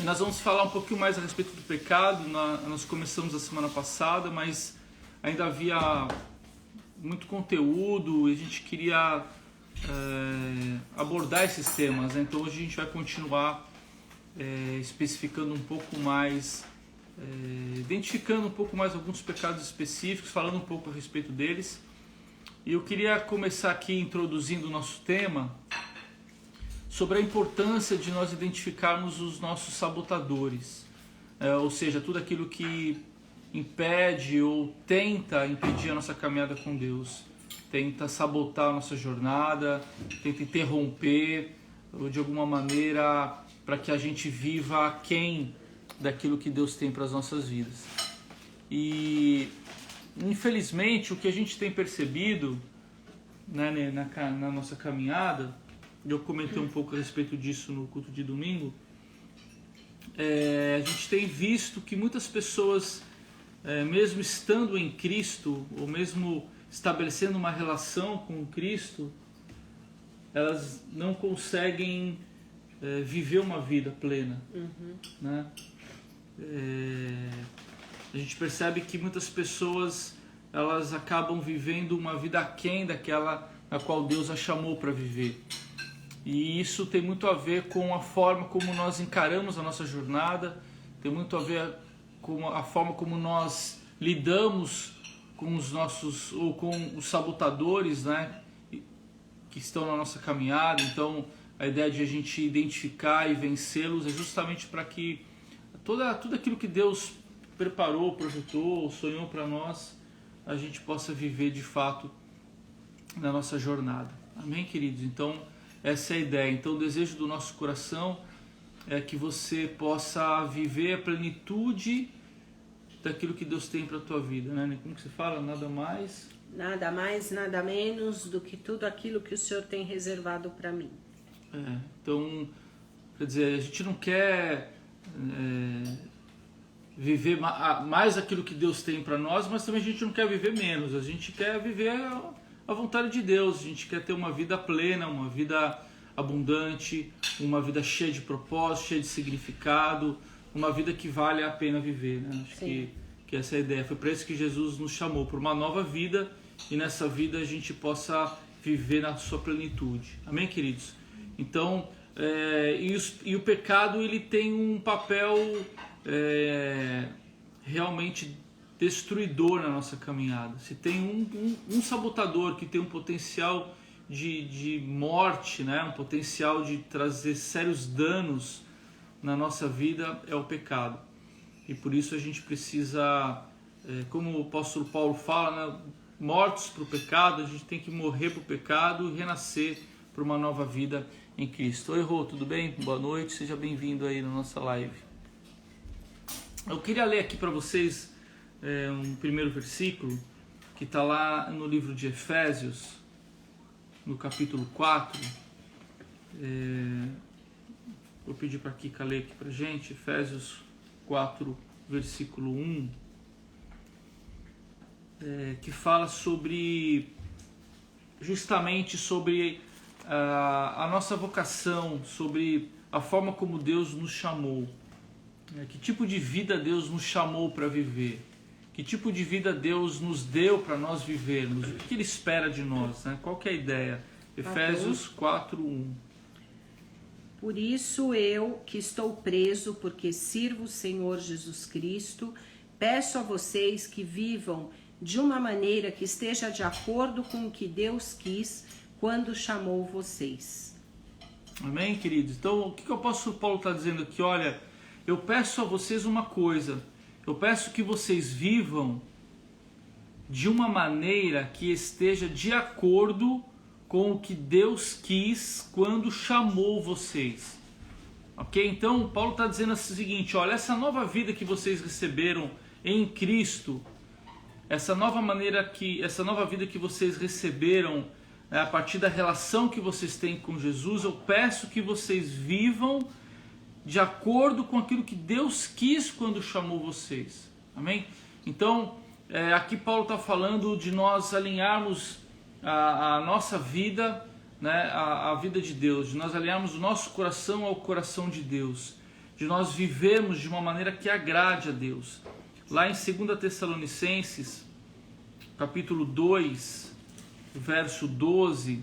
E nós vamos falar um pouquinho mais a respeito do pecado. Nós começamos a semana passada, mas ainda havia muito conteúdo e a gente queria abordar esses temas, né? Então hoje a gente vai continuar especificando um pouco mais, identificando um pouco mais alguns pecados específicos, falando um pouco a respeito deles. E eu queria começar aqui introduzindo o nosso tema sobre a importância de nós identificarmos os nossos sabotadores, ou seja, tudo aquilo que impede ou tenta impedir a nossa caminhada com Deus, tenta sabotar a nossa jornada, tenta interromper ou de alguma maneira para que a gente viva aquém daquilo que Deus tem para as nossas vidas. E infelizmente o que a gente tem percebido, né, na nossa caminhada, eu comentei um pouco a respeito disso no culto de domingo, a gente tem visto que muitas pessoas, mesmo estando em Cristo, ou mesmo estabelecendo uma relação com Cristo, elas não conseguem viver uma vida plena. Né? A gente percebe que muitas pessoas elas acabam vivendo uma vida aquém daquela a qual Deus a chamou para viver. E isso tem muito a ver com a forma como nós encaramos a nossa jornada, tem muito a ver com a forma como nós lidamos com os nossos, ou com os sabotadores, né, que estão na nossa caminhada. Então a ideia de a gente identificar e vencê-los é justamente para que tudo aquilo que Deus preparou, projetou, sonhou para nós, a gente possa viver de fato na nossa jornada. Amém, queridos? Então essa é a ideia. Então o desejo do nosso coração é que você possa viver a plenitude daquilo que Deus tem para a tua vida, né? Como que se fala? Nada mais, nada menos do que tudo aquilo que o Senhor tem reservado para mim. Então, quer dizer, a gente não quer viver mais aquilo que Deus tem para nós, mas também a gente não quer viver menos. A gente quer viver a vontade de Deus. A gente quer ter uma vida plena, uma vida abundante, uma vida cheia de propósito, cheia de significado, uma vida que vale a pena viver, né? Acho que essa é a ideia. Foi para isso que Jesus nos chamou, para uma nova vida, e nessa vida a gente possa viver na sua plenitude. Amém, queridos? Então, e o pecado ele tem um papel realmente destruidor na nossa caminhada. Se tem um sabotador que tem um potencial de morte, né? Um potencial de trazer sérios danos na nossa vida, é o pecado. E por isso a gente precisa, como o apóstolo Paulo fala, né? Mortos para o pecado, a gente tem que morrer para o pecado e renascer para uma nova vida em Cristo. Oi, Rô, tudo bem? Boa noite, seja bem-vindo aí na nossa live. Eu queria ler aqui para vocês um primeiro versículo que está lá no livro de Efésios, no capítulo 4. Vou pedir para a Kika ler aqui para a gente, Efésios 4, versículo 1, que fala justamente sobre a nossa vocação, sobre a forma como Deus nos chamou. Que tipo de vida Deus nos chamou para viver? Que tipo de vida Deus nos deu para nós vivermos? O que Ele espera de nós, né? Qual que é a ideia? Efésios 4:1. Por isso eu, que estou preso porque sirvo o Senhor Jesus Cristo, peço a vocês que vivam de uma maneira que esteja de acordo com o que Deus quis quando chamou vocês. Amém, queridos? Então, o que o apóstolo Paulo está dizendo aqui? Olha, eu peço a vocês uma coisa. Eu peço que vocês vivam de uma maneira que esteja de acordo com o que Deus quis quando chamou vocês. Ok? Então, Paulo está dizendo o seguinte, olha, essa nova vida que vocês receberam em Cristo, essa nova vida que vocês receberam a partir da relação que vocês têm com Jesus, eu peço que vocês vivam de acordo com aquilo que Deus quis quando chamou vocês. Amém? Então, aqui Paulo está falando de nós alinharmos a nossa vida, né, a vida de Deus, de nós alinharmos o nosso coração ao coração de Deus, de nós vivermos de uma maneira que agrade a Deus. Lá em 2 Tessalonicenses, capítulo 2, verso 12,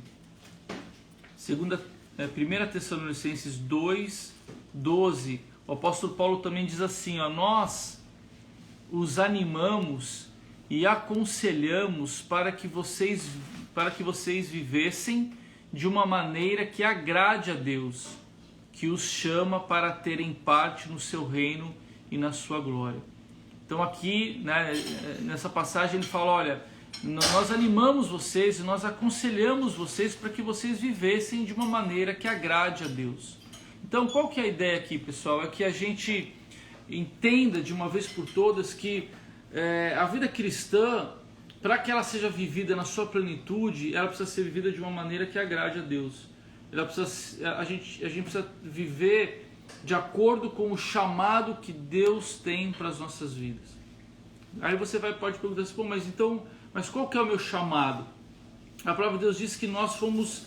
1 Tessalonicenses 2, 12, o apóstolo Paulo também diz assim, ó, nós os animamos e aconselhamos para que vocês vivessem de uma maneira que agrade a Deus, que os chama para terem parte no seu reino e na sua glória. Então aqui, né, nessa passagem ele fala, olha, nós animamos vocês e nós aconselhamos vocês para que vocês vivessem de uma maneira que agrade a Deus. Então qual que é a ideia aqui, pessoal? É que a gente entenda de uma vez por todas que a vida cristã, para que ela seja vivida na sua plenitude, ela precisa ser vivida de uma maneira que agrade a Deus. A gente precisa viver de acordo com o chamado que Deus tem para as nossas vidas. Aí você pode perguntar assim, mas qual que é o meu chamado? A palavra de Deus diz que nós fomos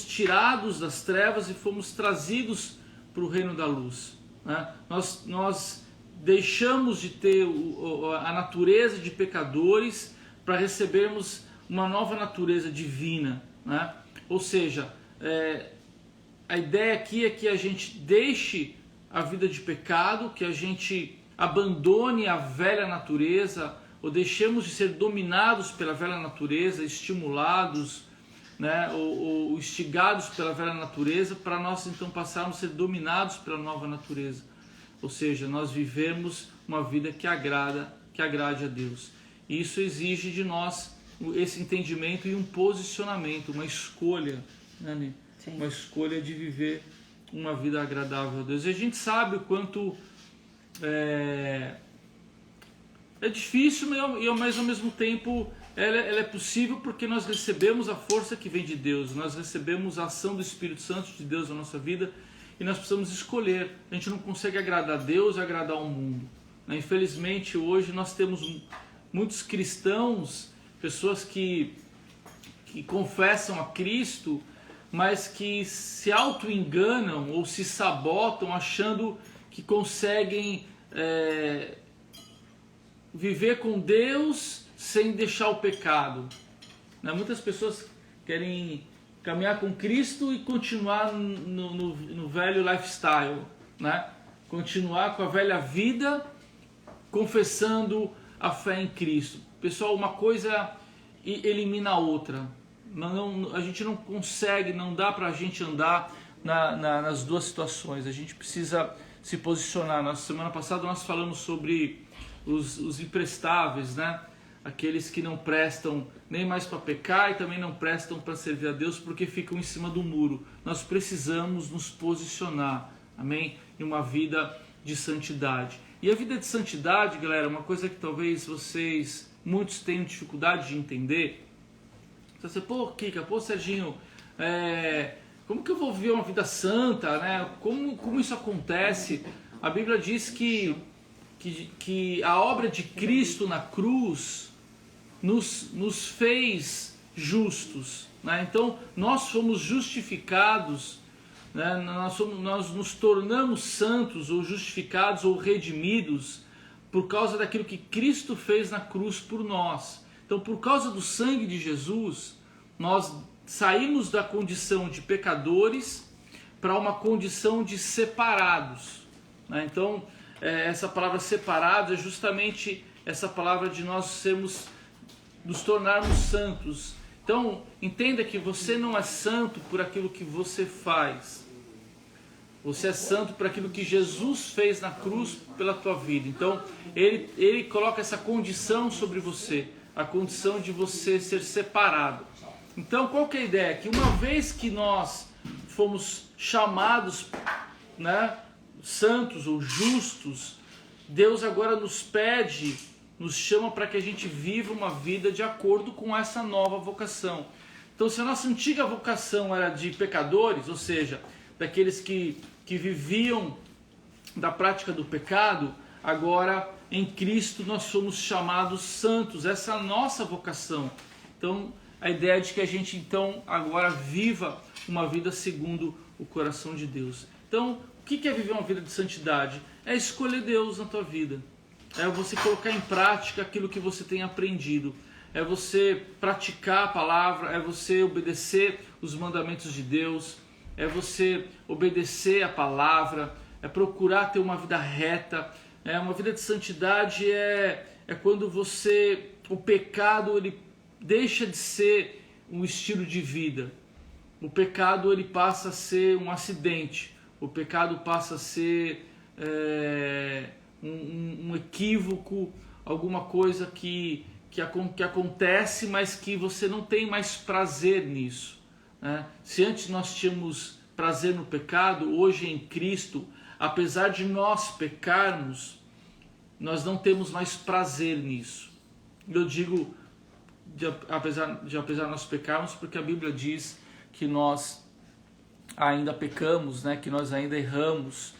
tirados das trevas e fomos trazidos para o reino da luz, né? Nós deixamos de ter a natureza de pecadores para recebermos uma nova natureza divina, né? Ou seja, a ideia aqui é que a gente deixe a vida de pecado, que a gente abandone a velha natureza, ou deixemos de ser dominados pela velha natureza, estimulados, né, ou instigados pela velha natureza, para nós então passarmos a ser dominados pela nova natureza. Ou seja, nós vivemos uma vida que agrade a Deus. E isso exige de nós esse entendimento e um posicionamento, uma escolha, né? Uma escolha de viver uma vida agradável a Deus. E a gente sabe o quanto é difícil, mas ao mesmo tempo ela é possível porque nós recebemos a força que vem de Deus, nós recebemos a ação do Espírito Santo de Deus na nossa vida e nós precisamos escolher. A gente não consegue agradar a Deus e agradar ao mundo, né? Infelizmente hoje nós temos muitos cristãos, pessoas que confessam a Cristo, mas que se auto-enganam ou se sabotam achando que conseguem viver com Deus sem deixar o pecado, né? Muitas pessoas querem caminhar com Cristo e continuar no velho lifestyle, né? Continuar com a velha vida, confessando a fé em Cristo. Pessoal, uma coisa elimina a outra. A gente não consegue, não dá para a gente andar nas duas situações. A gente precisa se posicionar. Na semana passada nós falamos sobre os imprestáveis, né? Aqueles que não prestam nem mais para pecar e também não prestam para servir a Deus porque ficam em cima do muro. Nós precisamos nos posicionar, amém? Em uma vida de santidade. E a vida de santidade, galera, uma coisa que talvez muitos tenham dificuldade de entender. Você, Kika, Serginho, como que eu vou viver uma vida santa, né? Como isso acontece? A Bíblia diz que a obra de Cristo na cruz nos fez justos, né? Então nós fomos justificados, né? Nós nos tornamos santos ou justificados ou redimidos por causa daquilo que Cristo fez na cruz por nós. Então, por causa do sangue de Jesus, nós saímos da condição de pecadores para uma condição de separados, né? Então, essa palavra separados é justamente essa palavra de nós nos tornarmos santos. Então, entenda que você não é santo por aquilo que você faz. Você é santo por aquilo que Jesus fez na cruz pela tua vida. Então, ele coloca essa condição sobre você, a condição de você ser separado. Então, qual que é a ideia? Que uma vez que nós fomos chamados, né, santos ou justos, Deus agora nos chama para que a gente viva uma vida de acordo com essa nova vocação. Então, se a nossa antiga vocação era de pecadores, ou seja, daqueles que viviam da prática do pecado, agora em Cristo nós somos chamados santos. Essa é a nossa vocação. Então, a ideia é de que a gente então agora viva uma vida segundo o coração de Deus. Então, que é viver uma vida de santidade? É escolher Deus na tua vida. É você colocar em prática aquilo que você tem aprendido. É você praticar a palavra, é você obedecer os mandamentos de Deus, é você obedecer a palavra, é procurar ter uma vida reta. Uma vida de santidade é quando o pecado ele deixa de ser um estilo de vida. O pecado ele passa a ser um acidente. O pecado passa a ser um equívoco, alguma coisa que acontece, mas que você não tem mais prazer nisso. Né? Se antes nós tínhamos prazer no pecado, hoje em Cristo, apesar de nós pecarmos, nós não temos mais prazer nisso. Eu digo apesar de nós pecarmos, porque a Bíblia diz que nós ainda pecamos, né? Que nós ainda erramos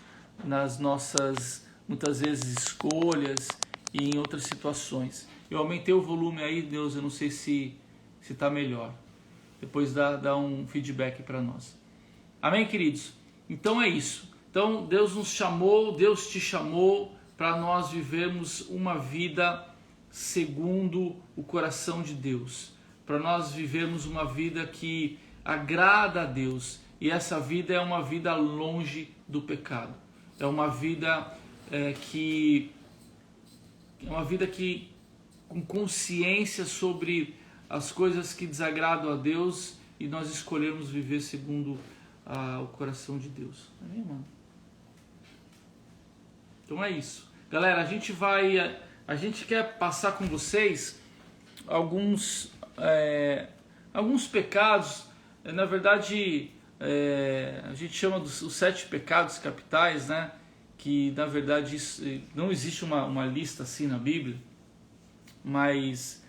nas nossas, muitas vezes, escolhas e em outras situações. Eu aumentei o volume aí, Deus, eu não sei se está melhor. Depois dá um feedback para nós. Amém, queridos? Então é isso. Então Deus nos chamou, Deus te chamou para nós vivermos uma vida segundo o coração de Deus. Para nós vivermos uma vida que agrada a Deus. E essa vida é uma vida longe do pecado. É uma vida que com consciência sobre as coisas que desagradam a Deus e nós escolhermos viver segundo o coração de Deus. Amém, mano? Então é isso. Galera, a gente quer passar com vocês alguns pecados. Na verdade, a gente chama dos 7 pecados capitais, né? Que na verdade não existe uma lista assim na Bíblia, mas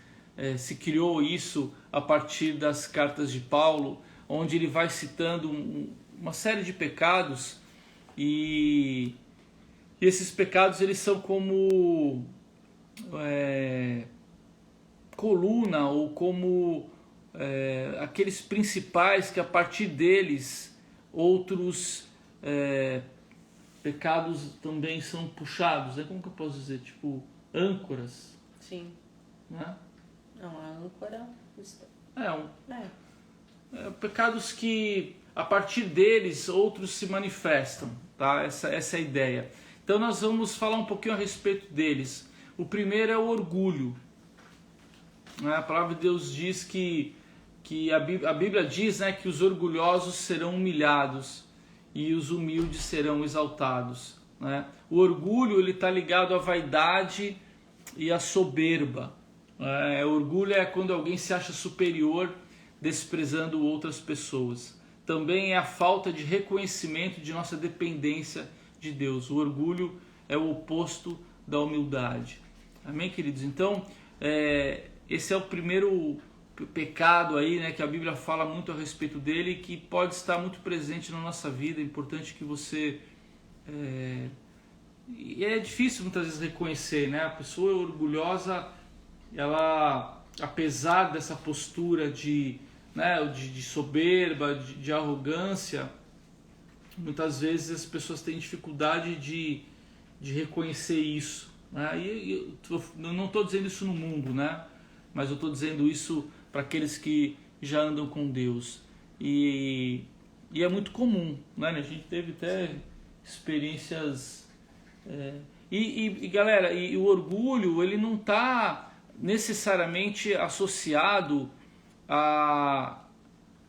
se criou isso a partir das cartas de Paulo, onde ele vai citando uma série de pecados, e esses pecados eles são como coluna, ou como aqueles principais que a partir deles outros pecados também são puxados, né? Como que eu posso dizer? Tipo, âncoras. Sim. Né? Não, a âncora... pecados que a partir deles outros se manifestam, tá? Essa é a ideia. Então nós vamos falar um pouquinho a respeito deles. O primeiro é o orgulho. A palavra de Deus diz que a Bíblia diz, né, que os orgulhosos serão humilhados e os humildes serão exaltados. Né? O orgulho está ligado à vaidade e à soberba. Orgulho é quando alguém se acha superior, desprezando outras pessoas. Também é a falta de reconhecimento de nossa dependência de Deus. O orgulho é o oposto da humildade. Amém, queridos? Então, esse é o primeiro pecado aí, né, que a Bíblia fala muito a respeito dele, e que pode estar muito presente na nossa vida. É importante que você... E é difícil muitas vezes reconhecer, né? A pessoa orgulhosa, ela, apesar dessa postura de soberba, de arrogância, muitas vezes as pessoas têm dificuldade de reconhecer isso. Né? E eu não estou dizendo isso no mundo, né? Mas eu estou dizendo isso para aqueles que já andam com Deus. E é muito comum, né? A gente teve até experiências... Galera, o orgulho, ele não está necessariamente associado a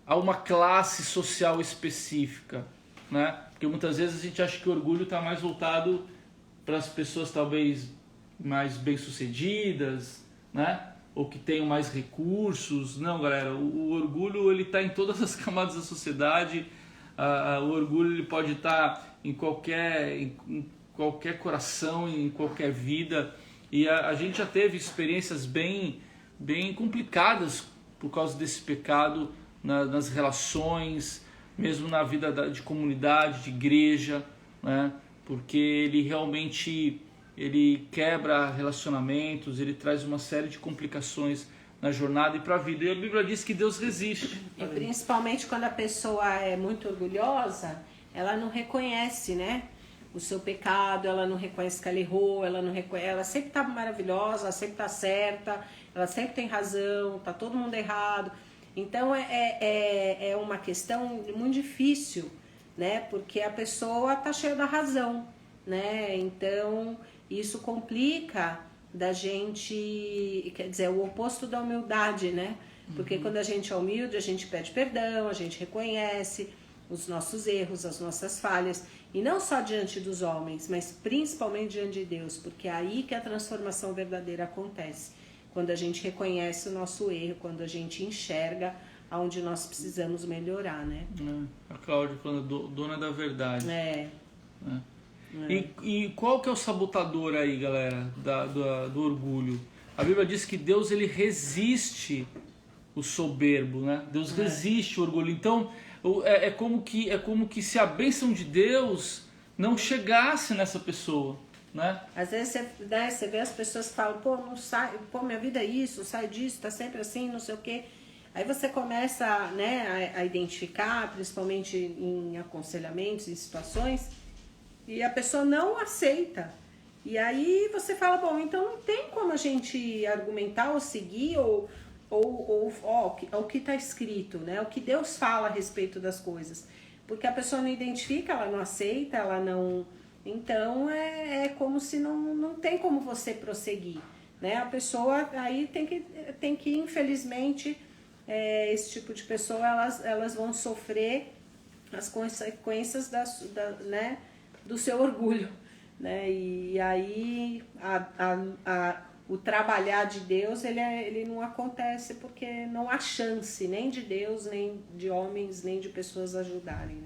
uma classe social específica, né? Porque muitas vezes a gente acha que o orgulho está mais voltado para as pessoas talvez mais bem-sucedidas, né? Ou que tenham mais recursos. Não, galera, o orgulho ele está em todas as camadas da sociedade. O orgulho ele pode estar em qualquer coração, em qualquer vida. E a gente já teve experiências bem complicadas por causa desse pecado nas relações, mesmo na vida de comunidade, de igreja, né? Porque ele realmente quebra relacionamentos, ele traz uma série de complicações na jornada e para a vida. E a Bíblia diz que Deus resiste. E principalmente quando a pessoa é muito orgulhosa, ela não reconhece, né, o seu pecado, ela não reconhece que ela errou, ela sempre tá maravilhosa, ela sempre tá certa, ela sempre tem razão, tá todo mundo errado. Então é uma questão muito difícil, né, porque a pessoa tá cheia da razão, né, então isso complica da gente, quer dizer, o oposto da humildade, né, porque quando a gente é humilde, a gente pede perdão, a gente reconhece os nossos erros, as nossas falhas, e não só diante dos homens, mas principalmente diante de Deus, porque é aí que a transformação verdadeira acontece, quando a gente reconhece o nosso erro, quando a gente enxerga aonde nós precisamos melhorar, né? A Cláudia falando, dona da verdade. É. E qual que é o sabotador aí, galera, do orgulho? A Bíblia diz que Deus, ele resiste o soberbo, né? Deus resiste o orgulho. Então, é como que se a bênção de Deus não chegasse nessa pessoa, né? Às vezes você vê as pessoas que falam, não sai, minha vida é isso, sai disso, tá sempre assim, não sei o quê. Aí você começa, né, a identificar, principalmente em aconselhamentos, em situações, e a pessoa não aceita. E aí você fala, então não tem como a gente argumentar ou seguir ou o que está escrito, né? O que Deus fala a respeito das coisas. Porque a pessoa não identifica, ela não aceita, ela não... Então é como se não tem como você prosseguir, né? A pessoa aí tem que infelizmente, esse tipo de pessoa, elas vão sofrer as consequências né, do seu orgulho, né? E aí o trabalhar de Deus, ele não acontece porque não há chance nem de Deus, nem de homens, nem de pessoas ajudarem,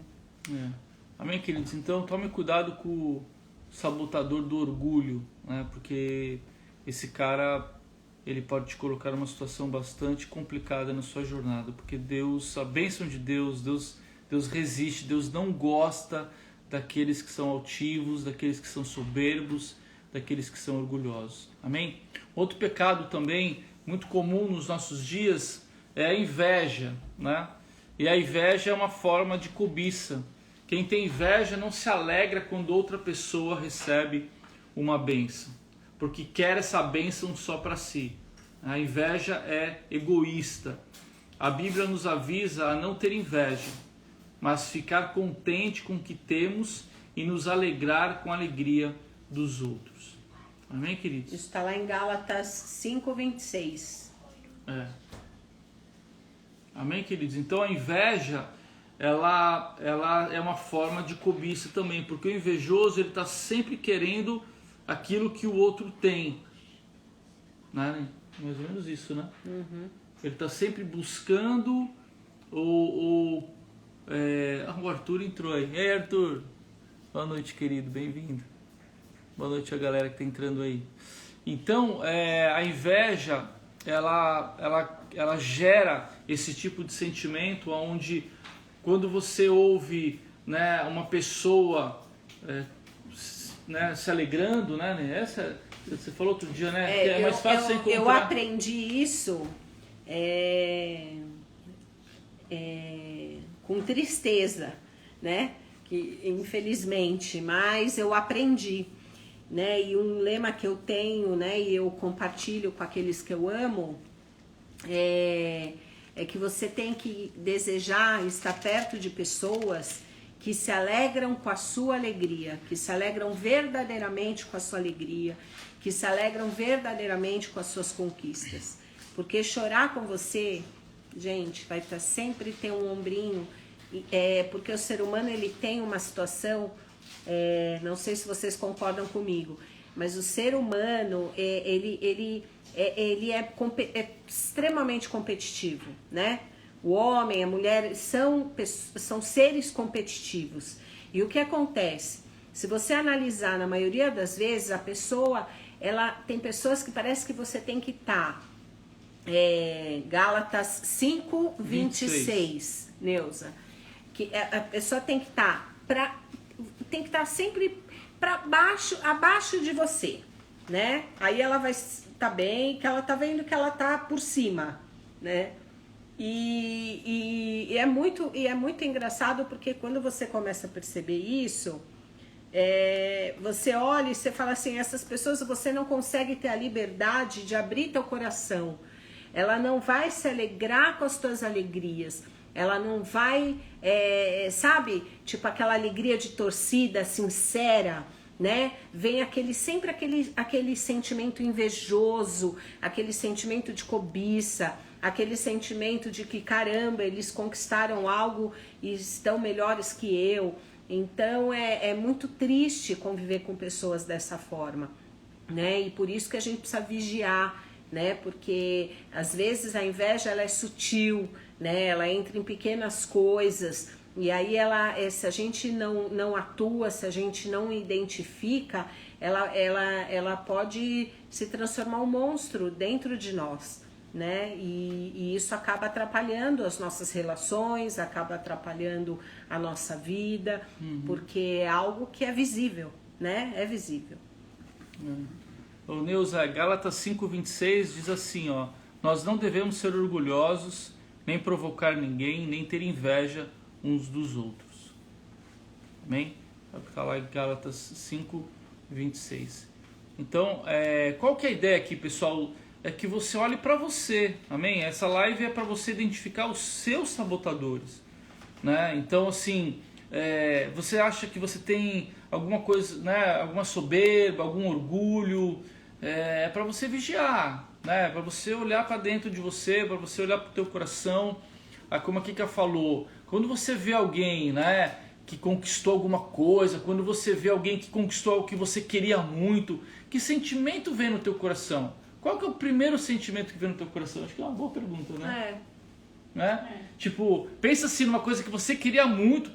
né? Amém, queridos? Então tome cuidado com o sabotador do orgulho, né? Porque esse cara, ele pode te colocar numa situação bastante complicada na sua jornada, porque Deus, a bênção de Deus resiste, Deus não gosta daqueles que são altivos, daqueles que são soberbos, daqueles que são orgulhosos. Amém? Outro pecado também muito comum nos nossos dias é a inveja, né? E a inveja é uma forma de cobiça. Quem tem inveja não se alegra quando outra pessoa recebe uma bênção, porque quer essa bênção só para si. A inveja é egoísta. A Bíblia nos avisa a não ter inveja, mas ficar contente com o que temos e nos alegrar com a alegria dos outros. Amém, queridos? Isso está lá em Gálatas 5:26. Amém, queridos? Então a inveja, ela é uma forma de cobiça também, porque o invejoso, ele está sempre querendo aquilo que o outro tem, né? Mais ou menos isso, né? Ele está sempre buscando o Arthur entrou aí. Ei, Arthur, boa noite, querido, bem-vindo. Boa noite a galera que está entrando aí. Então, a inveja, ela gera esse tipo de sentimento onde, quando você ouve, né, uma pessoa né, se alegrando, né? Essa, você falou outro dia, né? Que é mais fácil você encontrar. Eu aprendi isso com tristeza, né? Que, infelizmente, mas eu aprendi, né? E um lema que eu tenho, né? E eu compartilho com aqueles que eu amo é que você tem que desejar estar perto de pessoas que se alegram com a sua alegria, que se alegram verdadeiramente com a sua alegria, que se alegram verdadeiramente com as suas conquistas. Porque chorar com você, gente, vai sempre ter um ombrinho, porque o ser humano, ele tem uma situação, não sei se vocês concordam comigo, mas o ser humano, ele é extremamente competitivo, né? O homem, a mulher são seres competitivos. E o que acontece? Se você analisar, na maioria das vezes, a pessoa, tem pessoas que parece que você tem que estar. Gálatas 5:26, Neuza. Que a pessoa tem que estar sempre abaixo de você, né? Aí ela vai estar bem, que ela tá vendo que ela tá por cima, né? E é muito engraçado, porque quando você começa a perceber isso, você olha e você fala assim, essas pessoas, você não consegue ter a liberdade de abrir teu coração. Ela não vai se alegrar com as tuas alegrias. Ela não vai, sabe, tipo aquela alegria de torcida sincera, né? Vem sempre aquele sentimento invejoso, aquele sentimento de cobiça, aquele sentimento de que, caramba, eles conquistaram algo e estão melhores que eu. Então é muito triste conviver com pessoas dessa forma, né? E por isso que a gente precisa vigiar, né? Porque às vezes a inveja, ela é sutil, né? Ela entra em pequenas coisas, e aí se a gente não atua, se a gente não identifica, ela pode se transformar um monstro dentro de nós, né? E isso acaba atrapalhando as nossas relações, acaba atrapalhando a nossa vida, porque é algo que é visível, né? É visível. O Neuza, Gálatas 5:26 diz assim, ó: nós não devemos ser orgulhosos, nem provocar ninguém, nem ter inveja uns dos outros. Amém? Está lá em Gálatas 5:26. Então, qual que é a ideia aqui, pessoal? É que você olhe para você, amém? Essa live é para você identificar os seus sabotadores, né? Então, assim, você acha que você tem alguma coisa, né? Alguma soberba, algum orgulho, é para você vigiar, né? Para você olhar para dentro de você, para você olhar para o teu coração. Como a Kika falou, quando você vê alguém, né, que conquistou alguma coisa, quando você vê alguém que conquistou algo que você queria muito, que sentimento vem no teu coração? Qual que é o primeiro sentimento que vem no teu coração? Acho que é uma boa pergunta, né? Né? Tipo, pensa assim numa coisa que você queria muito,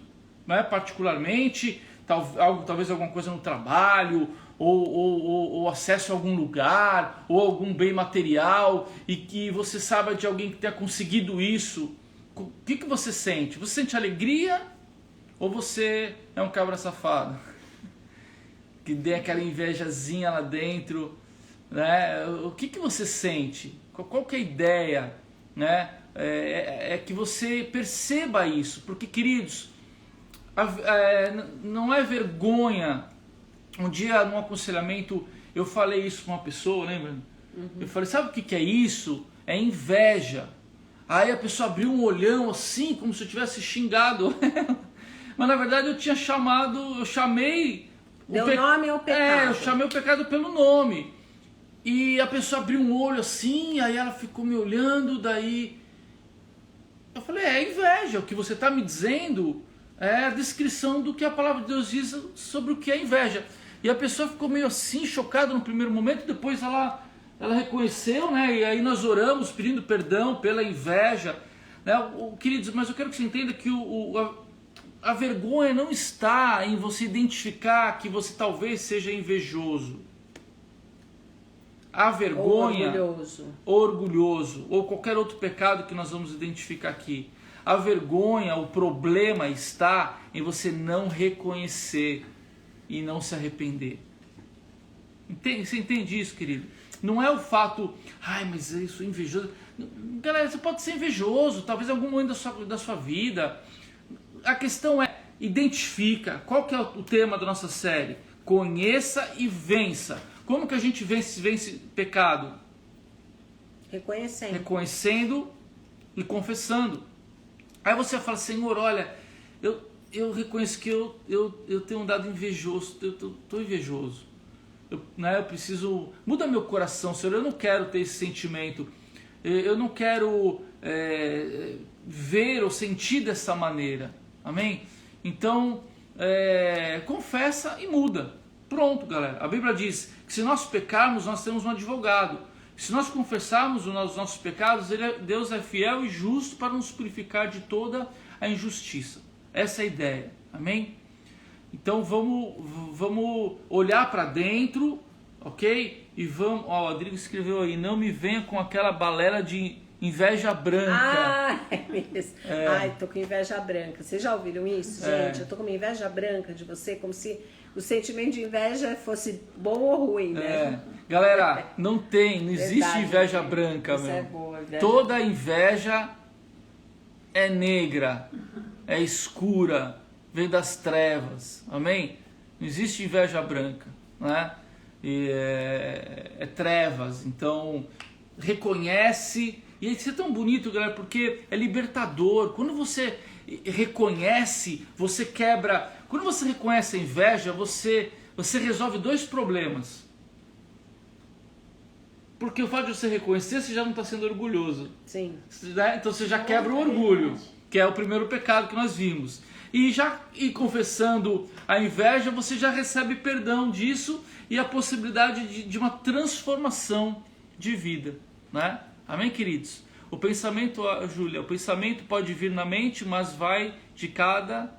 né, particularmente, talvez alguma coisa no trabalho, ou acesso a algum lugar, ou algum bem material, e que você sabe de alguém que tenha conseguido isso. O que você sente? Você sente alegria ou você é um cabra safado? Que tem aquela invejazinha lá dentro, né? O que você sente? Qual que é a ideia, né? É que você perceba isso, porque, queridos, não é vergonha. Um dia, num aconselhamento, eu falei isso para uma pessoa, lembra? Eu falei, sabe o que é isso? É inveja. Aí a pessoa abriu um olhão assim, como se eu tivesse xingado ela. Mas na verdade eu chamei... Deu nome ao pecado. Eu chamei o pecado pelo nome. E a pessoa abriu um olho assim, aí ela ficou me olhando, daí... Eu falei, inveja, o que você está me dizendo é a descrição do que a palavra de Deus diz sobre o que é inveja. E a pessoa ficou meio assim, chocada no primeiro momento, depois ela reconheceu, né? E aí nós oramos pedindo perdão pela inveja, né? Queridos, mas eu quero que você entenda que a vergonha não está em você identificar que você talvez seja invejoso. A vergonha, orgulhoso, ou qualquer outro pecado que nós vamos identificar aqui. A vergonha, o problema está em você não reconhecer e não se arrepender. Você entende isso, querido? Não é o fato, mas eu sou invejoso. Galera, você pode ser invejoso, talvez em algum momento da sua vida. A questão é, identifica. Qual que é o tema da nossa série? Conheça e vença. Como que a gente vence pecado? Reconhecendo e confessando. Aí você fala, Senhor, olha, eu reconheço que eu tenho um dado invejoso, eu estou invejoso. Eu preciso... Muda meu coração, Senhor, eu não quero ter esse sentimento. Eu não quero ver ou sentir dessa maneira. Amém? Então, confessa e muda. Pronto, galera. A Bíblia diz que se nós pecarmos, nós temos um advogado. Se nós confessarmos os nossos pecados, Deus é fiel e justo para nos purificar de toda a injustiça. Essa é a ideia. Amém? Então vamos olhar para dentro, ok? E vamos... Ó, o Rodrigo escreveu aí, não me venha com aquela balela de inveja branca. Tô com inveja branca. Vocês já ouviram isso, gente? Eu tô com uma inveja branca de você, como se o sentimento de inveja fosse bom ou ruim, né? Galera, não existe inveja branca, isso meu. É boa, inveja. Toda inveja é negra, é escura, vem das trevas, amém? Não existe inveja branca, né? E é trevas, então reconhece, e isso é tão bonito, galera, porque é libertador. Quando você reconhece, você quebra. Quando você reconhece a inveja, você resolve dois problemas. Porque o fato de você reconhecer, você já não está sendo orgulhoso. Sim. Né? Então você já quebra o orgulho, que é o primeiro pecado que nós vimos. E confessando a inveja, você já recebe perdão disso e a possibilidade de uma transformação de vida. Né? Amém, queridos? O pensamento, Júlia, o pensamento pode vir na mente, mas vai de cada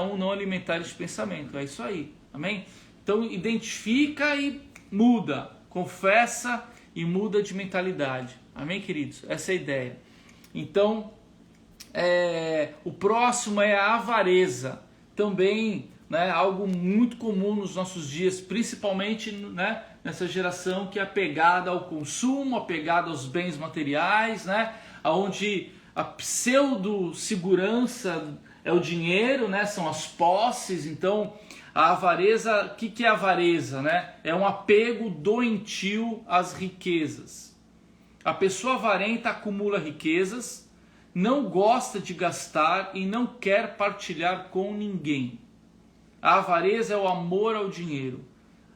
um não alimentar esse pensamento. É isso aí. Amém? Então identifica e muda. Confessa e muda de mentalidade. Amém, queridos? Essa é a ideia. Então, o próximo é a avareza. Também, né, algo muito comum nos nossos dias, principalmente, né, nessa geração que é apegada ao consumo, apegada aos bens materiais, né, onde a pseudo-segurança é o dinheiro, né, são as posses. Então, a avareza, o que é avareza? Né? É um apego doentio às riquezas. A pessoa avarenta acumula riquezas, não gosta de gastar e não quer partilhar com ninguém. A avareza é o amor ao dinheiro.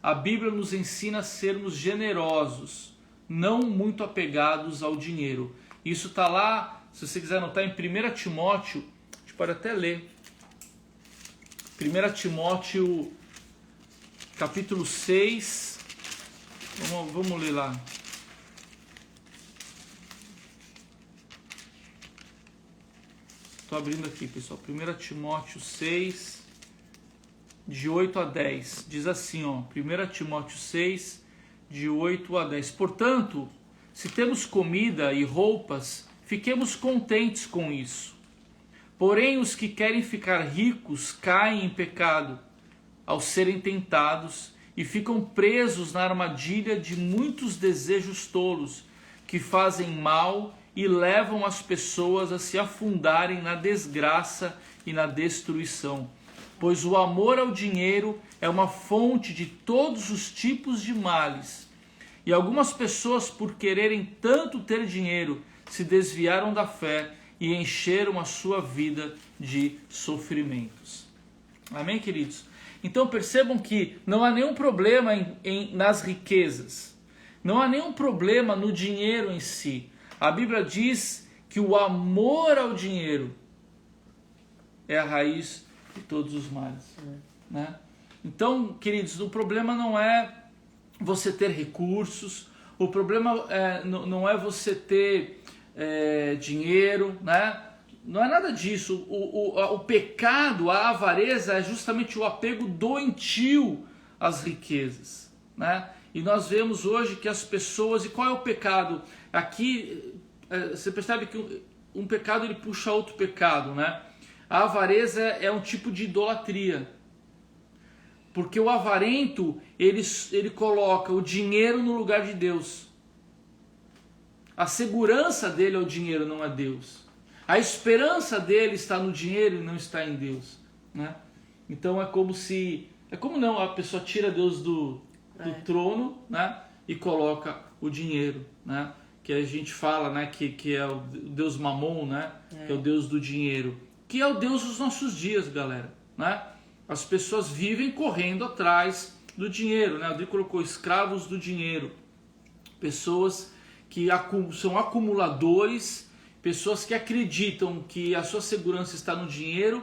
A Bíblia nos ensina a sermos generosos, não muito apegados ao dinheiro. Isso está lá, se você quiser anotar, em 1 Timóteo, a gente pode até ler. 1 Timóteo, capítulo 6, vamos ler lá. Estou abrindo aqui, pessoal. 1 Timóteo 6, de 8 a 10. Diz assim, ó, 1 Timóteo 6, de 8 a 10. Portanto, se temos comida e roupas, fiquemos contentes com isso. Porém, os que querem ficar ricos caem em pecado ao serem tentados e ficam presos na armadilha de muitos desejos tolos que fazem mal e levam as pessoas a se afundarem na desgraça e na destruição. Pois o amor ao dinheiro é uma fonte de todos os tipos de males. E algumas pessoas, por quererem tanto ter dinheiro, se desviaram da fé e encheram a sua vida de sofrimentos. Amém, queridos? Então percebam que não há nenhum problema nas riquezas. Não há nenhum problema no dinheiro em si. A Bíblia diz que o amor ao dinheiro é a raiz de todos os males. Né? Então, queridos, o problema não é você ter recursos. O problema não é você ter dinheiro, né? Não é nada disso. O pecado, a avareza é justamente o apego doentio às riquezas, né? E nós vemos hoje que as pessoas... E qual é o pecado? Aqui você percebe que um pecado ele puxa outro pecado, né? A avareza é um tipo de idolatria. Porque o avarento, ele coloca o dinheiro no lugar de Deus. A segurança dele é o dinheiro, não é Deus. A esperança dele está no dinheiro e não está em Deus, né? Então é como não, a pessoa tira Deus do trono, né? E coloca o dinheiro, né? Que a gente fala, né? Que é o Deus Mamon, né? Que é o Deus do dinheiro. Que é o Deus dos nossos dias, galera, né? As pessoas vivem correndo atrás do dinheiro, né? O Deus colocou escravos do dinheiro. Pessoas que são acumuladores, pessoas que acreditam que a sua segurança está no dinheiro.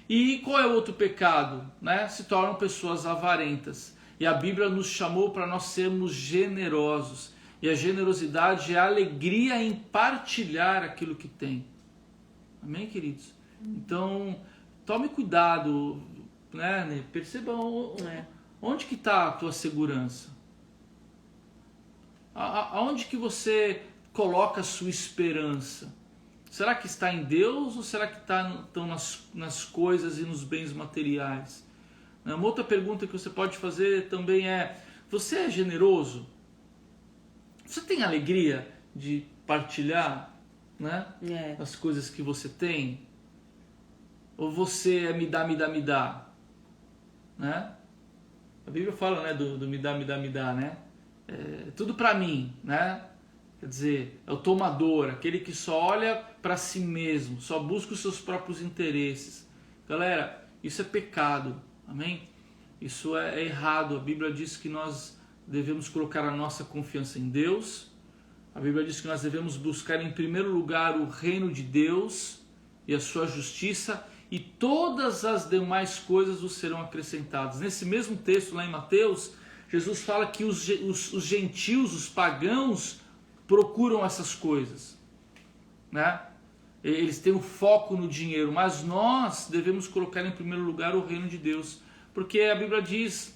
E qual é o outro pecado? Né? Se tornam pessoas avarentas. E a Bíblia nos chamou para nós sermos generosos. E a generosidade é a alegria em partilhar aquilo que tem. Amém, queridos? Então, tome cuidado, né? Perceba onde que está a tua segurança. Aonde que você coloca a sua esperança? Será que está em Deus ou será que estão nas coisas e nos bens materiais? Uma outra pergunta que você pode fazer também é: você é generoso? Você tem alegria de partilhar? né? As coisas que você tem? Ou você é me dá, né? A Bíblia fala, né, do me dá, né? Tudo para mim, né? Quer dizer, é o tomador, aquele que só olha para si mesmo, só busca os seus próprios interesses. Galera, isso é pecado, amém? Isso é errado. A Bíblia diz que nós devemos colocar a nossa confiança em Deus. A Bíblia diz que nós devemos buscar em primeiro lugar o reino de Deus e a sua justiça, e todas as demais coisas nos serão acrescentadas. Nesse mesmo texto lá em Mateus, Jesus fala que os gentios, os pagãos, procuram essas coisas, né? Eles têm um foco no dinheiro, mas nós devemos colocar em primeiro lugar o reino de Deus, porque a Bíblia diz,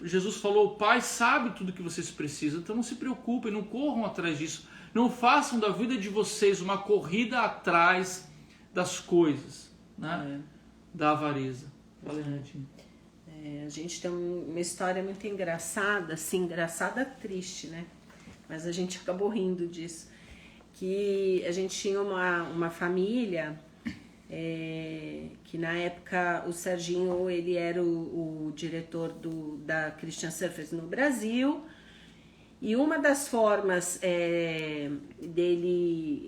Jesus falou, o Pai sabe tudo que vocês precisam, então não se preocupem, não corram atrás disso, não façam da vida de vocês uma corrida atrás das coisas, né? Da avareza. Fala, Renatinho. A gente tem uma história muito engraçada, assim, engraçada, triste, né? Mas a gente acabou rindo disso. Que a gente tinha uma família que na época o Serginho, ele era o diretor da Christian Surfers no Brasil, e uma das formas dele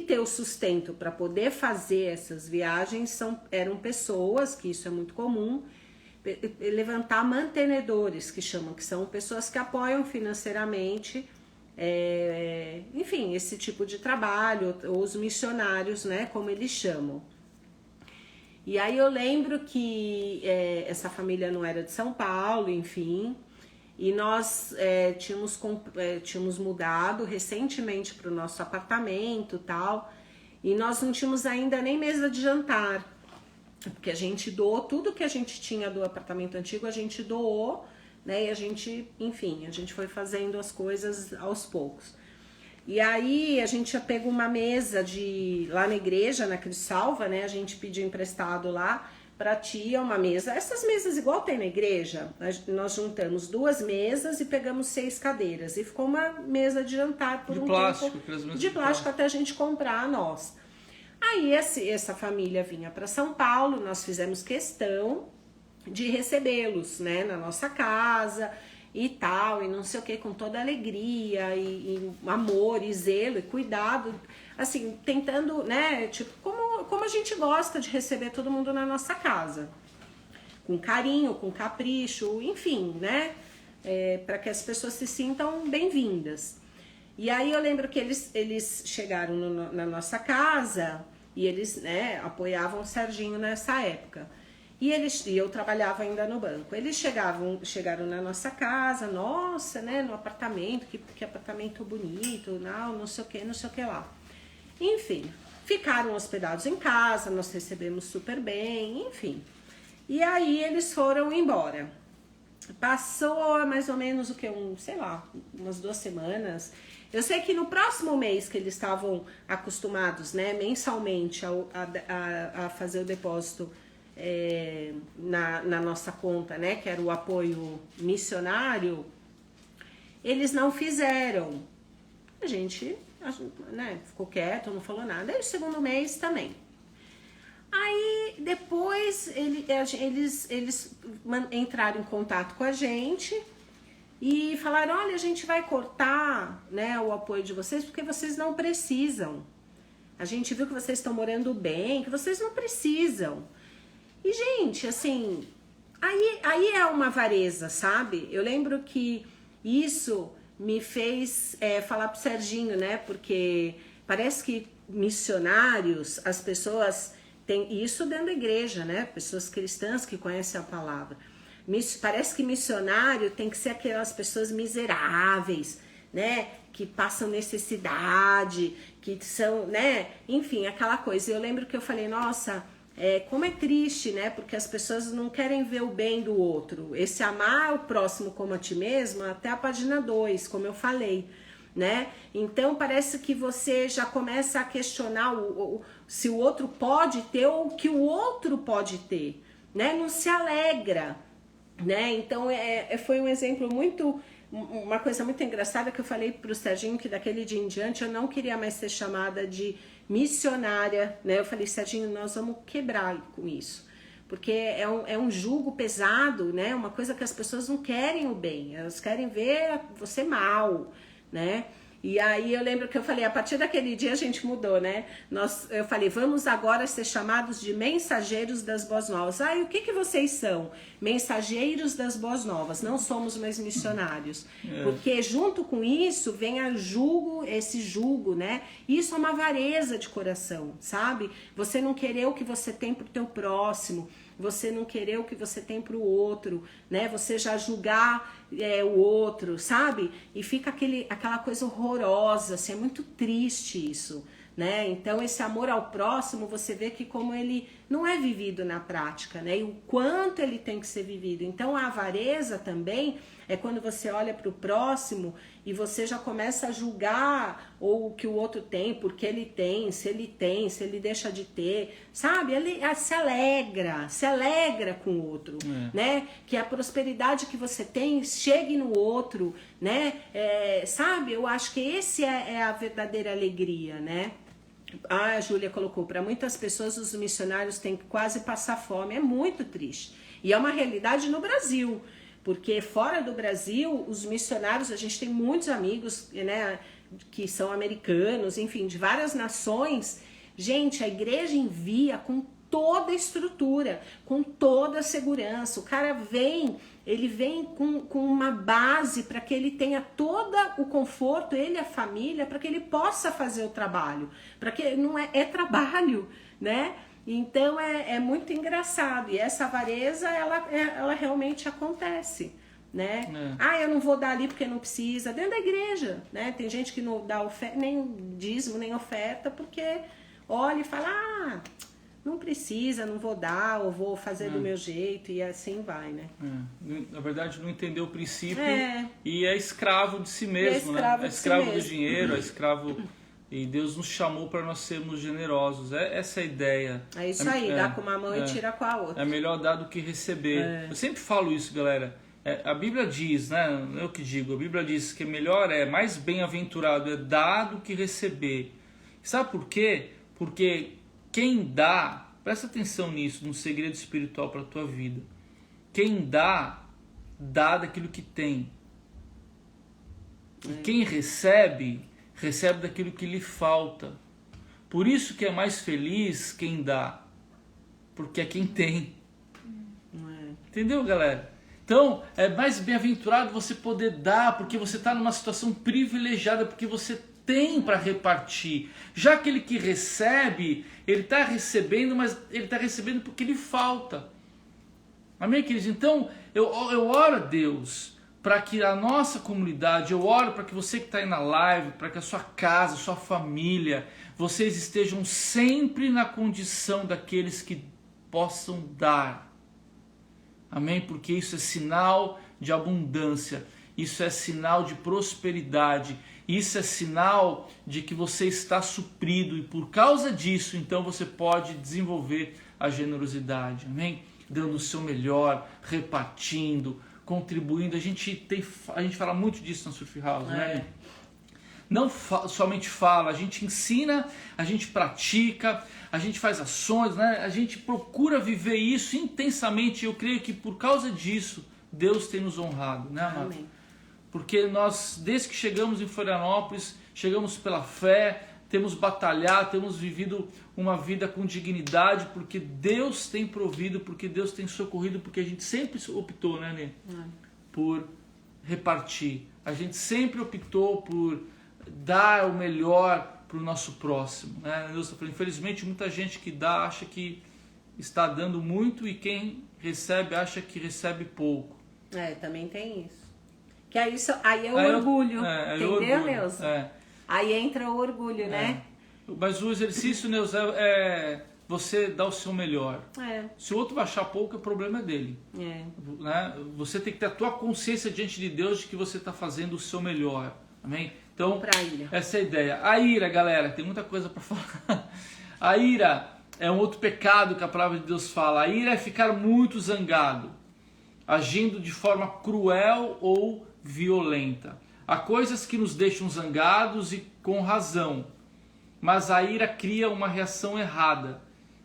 ter o sustento para poder fazer essas viagens eram pessoas, que isso é muito comum, levantar mantenedores, que chamam, que são pessoas que apoiam financeiramente, enfim, esse tipo de trabalho, ou os missionários, né, como eles chamam. E aí eu lembro que essa família não era de São Paulo, enfim, e nós tínhamos mudado recentemente para o nosso apartamento e tal, e nós não tínhamos ainda nem mesa de jantar, porque a gente doou tudo que a gente tinha do apartamento antigo, a gente doou, né? E a gente, enfim, a gente foi fazendo as coisas aos poucos. E aí a gente já pegou uma mesa lá na igreja, na Crissalva, né? A gente pediu emprestado lá pra tia uma mesa. Essas mesas igual tem na igreja, nós juntamos 2 mesas e pegamos 6 cadeiras. E ficou uma mesa de jantar por plástico, tempo. De plástico até a gente comprar a nossa. Aí essa família vinha para São Paulo, nós fizemos questão de recebê-los, né, na nossa casa e tal, e não sei o que, com toda alegria e amor e zelo e cuidado, assim, tentando, né, tipo, como a gente gosta de receber todo mundo na nossa casa, com carinho, com capricho, enfim, né, para que as pessoas se sintam bem-vindas. E aí eu lembro que eles chegaram na nossa casa e eles, né, apoiavam o Serginho nessa época. E eu trabalhava ainda no banco. Eles chegaram na nossa casa, nossa, né, no apartamento, que apartamento bonito, não sei o que lá. Enfim, ficaram hospedados em casa, nós recebemos super bem, enfim. E aí eles foram embora. Passou mais ou menos umas 2 semanas. Eu sei que no próximo mês que eles estavam acostumados, né, mensalmente a fazer o depósito na nossa conta, né, que era o apoio missionário, eles não fizeram. A gente, né, ficou quieto, não falou nada. Aí o segundo mês também. Aí depois eles entraram em contato com a gente e falaram, olha, a gente vai cortar, né, o apoio de vocês porque vocês não precisam. A gente viu que vocês estão morando bem, que vocês não precisam. E, gente, assim, aí é uma avareza, sabe? Eu lembro que isso me fez falar pro Serginho, né? Porque parece que missionários, as pessoas têm isso dentro da igreja, né? Pessoas cristãs que conhecem a palavra. Parece que missionário tem que ser aquelas pessoas miseráveis, né? Que passam necessidade, que são, né? Enfim, aquela coisa. Eu lembro que eu falei, nossa, como é triste, né? Porque as pessoas não querem ver o bem do outro. Esse amar o próximo como a ti mesmo, até a página 2, como eu falei, né? Então parece que você já começa a questionar se o outro pode ter ou o que o outro pode ter, né? Não se alegra, né? Então foi um exemplo muito, uma coisa muito engraçada que eu falei pro Serginho, que daquele dia em diante eu não queria mais ser chamada de missionária, né? Eu falei, Serginho, nós vamos quebrar com isso, porque é um jugo pesado, né? Uma coisa que as pessoas não querem o bem, elas querem ver você mal, né? E aí eu lembro que eu falei, a partir daquele dia a gente mudou, né? Eu falei, vamos agora ser chamados de mensageiros das boas novas. E o que vocês são? Mensageiros das boas novas, não somos mais missionários. Porque junto com isso vem esse jugo, né? Isso é uma avareza de coração, sabe? Você não querer o que você tem pro teu próximo, você não querer o que você tem pro outro, né? Você já julgar o outro, sabe? E fica aquela coisa horrorosa, assim, é muito triste isso, né? Então esse amor ao próximo, você vê que como ele não é vivido na prática, né? E o quanto ele tem que ser vivido. Então a avareza também é quando você olha para o próximo e você já começa a julgar ou o que o outro tem, porque ele tem, se ele deixa de ter, sabe? Ele se alegra com o outro, né? Que a prosperidade que você tem chegue no outro, né? Sabe? Eu acho que esse é a verdadeira alegria, né? A Júlia colocou, para muitas pessoas os missionários têm que quase passar fome, é muito triste. E é uma realidade no Brasil, porque fora do Brasil, os missionários, a gente tem muitos amigos, né, que são americanos, enfim, de várias nações. Gente, a igreja envia com toda a estrutura, com toda a segurança. O cara ele vem com uma base para que ele tenha todo o conforto, ele e a família, para que ele possa fazer o trabalho. Para que não é trabalho, né? Então é muito engraçado. E essa avareza, ela realmente acontece, né? Eu não vou dar ali porque não precisa. Dentro da igreja, né? Tem gente que não dá nem dízimo, nem oferta, porque olha e fala, não precisa, não vou dar, ou vou fazer do meu jeito, e assim vai, né? Na verdade, não entendeu o princípio e é escravo de si mesmo, né? É escravo do dinheiro, é escravo... E Deus nos chamou para nós sermos generosos. Essa é a ideia. É isso aí, dá com uma mão e tira com a outra. É melhor dar do que receber. Eu sempre falo isso, galera. A Bíblia diz, né? Não é eu que digo, a Bíblia diz que mais bem-aventurado é dar do que receber. Sabe por quê? Porque quem dá, presta atenção nisso, num segredo espiritual para a tua vida. Quem dá daquilo que tem. E quem recebe daquilo que lhe falta. Por isso que é mais feliz quem dá, porque é quem tem. Entendeu, galera? Então, é mais bem-aventurado você poder dar, porque você está numa situação privilegiada, porque você tem para repartir. Já aquele que recebe, ele está recebendo, mas ele está recebendo porque lhe falta. Amém, queridos? Então, eu oro a Deus para que a nossa comunidade, eu oro para que você que está aí na live, para que a sua casa, a sua família, vocês estejam sempre na condição daqueles que possam dar. Amém? Porque isso é sinal de abundância, isso é sinal de prosperidade, isso é sinal de que você está suprido e por causa disso, então você pode desenvolver a generosidade. Amém? Dando o seu melhor, repartindo, contribuindo. A gente fala muito disso na Surf House, né? Não somente fala, a gente ensina, a gente pratica, a gente faz ações, né? A gente procura viver isso intensamente. Eu creio que por causa disso Deus tem nos honrado, né, amado? Amém. Porque nós, desde que chegamos em Florianópolis, chegamos pela fé, temos batalhado, temos vivido uma vida com dignidade, porque Deus tem provido, porque Deus tem socorrido, porque a gente sempre optou, né, Nê? Por repartir. A gente sempre optou por dar o melhor para o nosso próximo, né? Deus está falando, infelizmente, muita gente que dá acha que está dando muito e quem recebe acha que recebe pouco. Também tem isso. Que aí é o orgulho, entendeu, Neuza? Aí entra o orgulho, né? Mas o exercício, Neuza, é você dar o seu melhor. Se o outro vai achar pouco, o problema é dele. Né? Você tem que ter a tua consciência diante de Deus de que você está fazendo o seu melhor. Amém? Então, essa é a ideia. A ira, galera, tem muita coisa para falar. A ira é um outro pecado que a palavra de Deus fala. A ira é ficar muito zangado. agindo de forma cruel ou violenta. Há coisas que nos deixam zangados e com razão, mas a ira cria uma reação errada.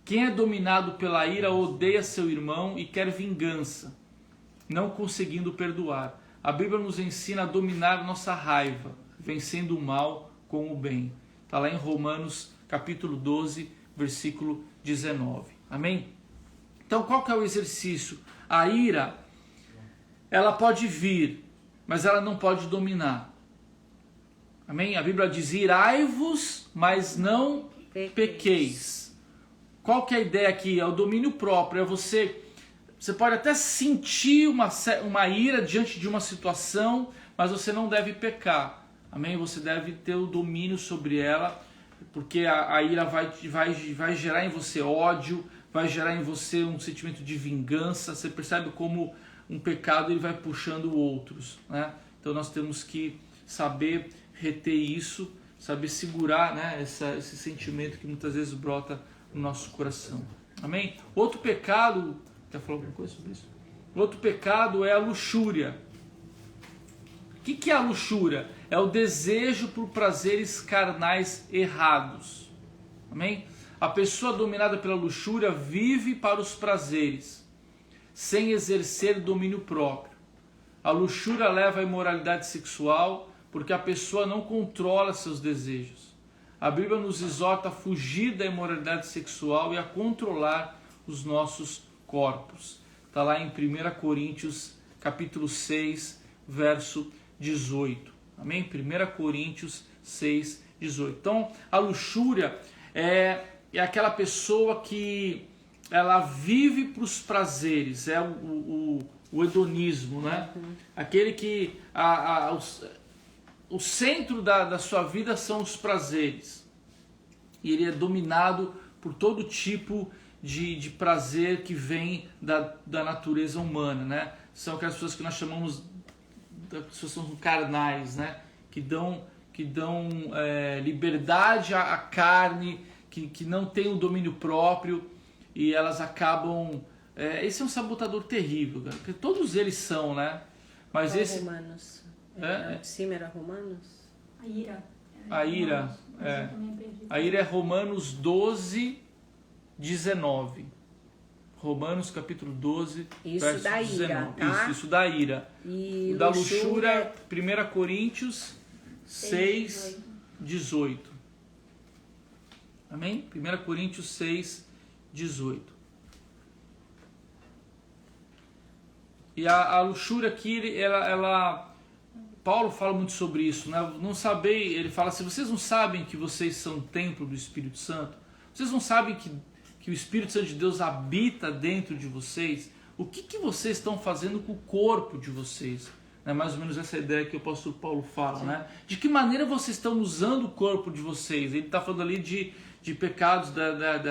Quem é dominado pela ira odeia seu irmão e quer vingança, não conseguindo perdoar. A Bíblia nos ensina a dominar nossa raiva, vencendo o mal com o bem. Está lá em Romanos capítulo 12, versículo 19. Amém? Então qual que é o exercício? A ira, ela pode vir, mas ela não pode dominar. Amém? A Bíblia diz: irai-vos, mas não pequeis. Qual que é a ideia aqui? É o domínio próprio. É você pode até sentir uma ira diante de uma situação, mas você não deve pecar. Amém? Você deve ter o domínio sobre ela, porque a ira vai gerar em você ódio, vai gerar em você um sentimento de vingança. Você percebe como um pecado ele vai puxando outros, né? Então nós temos que saber reter isso, saber segurar, né, esse sentimento que muitas vezes brota no nosso coração. Amém? Outro pecado, quer falar alguma coisa sobre isso? Outro pecado é a luxúria. O que é a luxúria? É o desejo por prazeres carnais errados. Amém? A pessoa dominada pela luxúria vive para os prazeres, sem exercer domínio próprio. A luxúria leva à imoralidade sexual, porque a pessoa não controla seus desejos. A Bíblia nos exorta a fugir da imoralidade sexual e a controlar os nossos corpos. Está lá em 1 Coríntios capítulo 6, verso 18. Amém? 1 Coríntios 6, 18. Então, a luxúria é aquela pessoa que ela vive para os prazeres, é o hedonismo, né? Aquele que o centro da sua vida são os prazeres. E ele é dominado por todo tipo de prazer que vem da natureza humana, né? São aquelas pessoas que nós chamamos de pessoas carnais, né? Que dão liberdade à carne, que não tem o domínio próprio, e elas acabam... esse é um sabotador terrível, cara, porque todos eles são, né? Mas esse... Romanos. De cima era Romanos? A ira. A ira, a ira é Romanos 12, 19. Romanos capítulo 12, isso verso da 19. Ira, tá? Isso da ira. E da luxúria, 1 Coríntios 6, 18. Amém? 1 Coríntios 6, 18. E a luxúria aqui, Paulo fala muito sobre isso, né? Não saber, ele fala assim: vocês não sabem que vocês são templo do Espírito Santo? Vocês não sabem que o Espírito Santo de Deus habita dentro de vocês? O que vocês estão fazendo com o corpo de vocês? É mais ou menos essa ideia que o apóstolo Paulo fala, né? De que maneira vocês estão usando o corpo de vocês? Ele está falando ali de pecados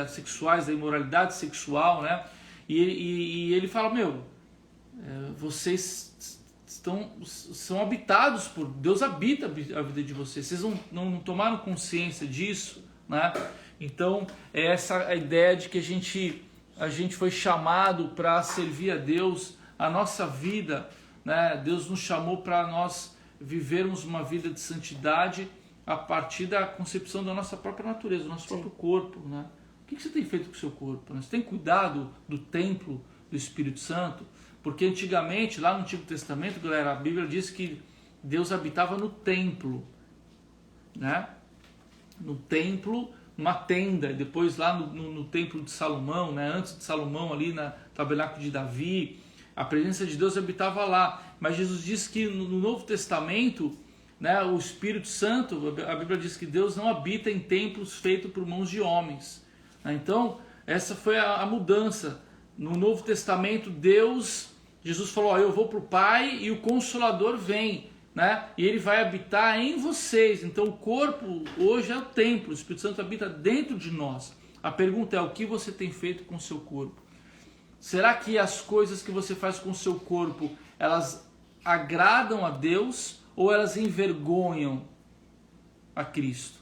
sexuais, da imoralidade sexual, né? E ele fala: vocês são habitados por Deus, habita a vida de vocês. Vocês não tomaram consciência disso, né? Então é essa a ideia de que a gente foi chamado para servir a Deus, a nossa vida, né? Deus nos chamou para nós vivermos uma vida de santidade a partir da concepção da nossa própria natureza, do nosso próprio corpo, né? O que você tem feito com o seu corpo, né? Você tem cuidado do templo do Espírito Santo? Porque antigamente, lá no Antigo Testamento, galera, a Bíblia diz que Deus habitava no templo, né? No templo, numa tenda. Depois lá no templo de Salomão, né? Antes de Salomão, ali na tabernáculo de Davi, a presença de Deus habitava lá. Mas Jesus diz que no Novo Testamento, né, o Espírito Santo, a Bíblia diz que Deus não habita em templos feitos por mãos de homens. Então, essa foi a mudança. No Novo Testamento, Jesus falou: eu vou para o Pai e o Consolador vem, né? E ele vai habitar em vocês. Então o corpo hoje é o templo, o Espírito Santo habita dentro de nós. A pergunta é: o que você tem feito com o seu corpo? Será que as coisas que você faz com o seu corpo, elas agradam a Deus ou elas envergonham a Cristo?